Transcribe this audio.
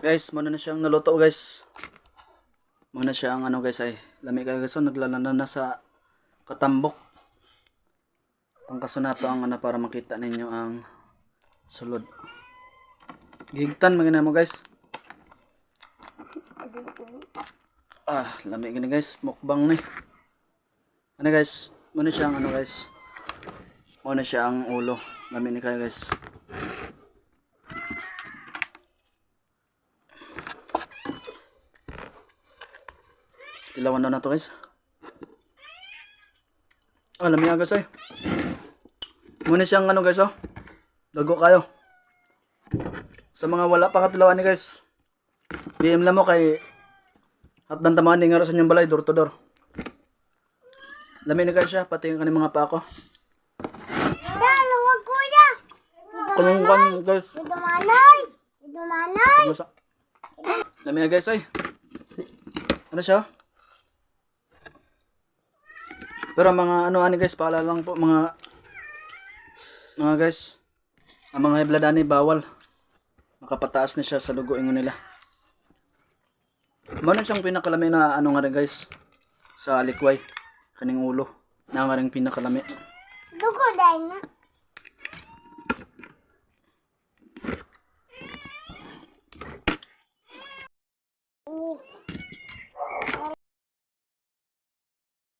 Guys, muna na siyang naluto guys. Muna siya ang ano guys ay lami kayo guys. So, naglalana na sa katambok. Ang kaso na to ang ano para makita ninyo ang sulod. Gigtan magina mo guys. Lami gini guys. Mukbang ni. Ano guys? Muna siya ang ano guys. Muna siya ang ulo. Lami ni kayo guys. Tilawan daw na to guys. Lami nga guys ay. Muna siyang ano guys oh. Dago kayo. Sa mga wala pa katilawan ni guys. PM lang mo kay hatdan tamaan ni nga sa inyong balay door to door. Lami na guys siya pati yung kaning mga pako. Dalawag kuya. Kulong kan guys. Ito manay. Ito manay. Lami na guys ay. Ano siya? Pero mga ano ani guys, paalala lang po mga guys, ang mga hebladani bawal. Makapataas na siya sa dugo ingon nila. Mano siyang pinakalami na ano nga rin guys sa likway, kaning ulo. Na nga rin pinakalami. Dugo dahil na.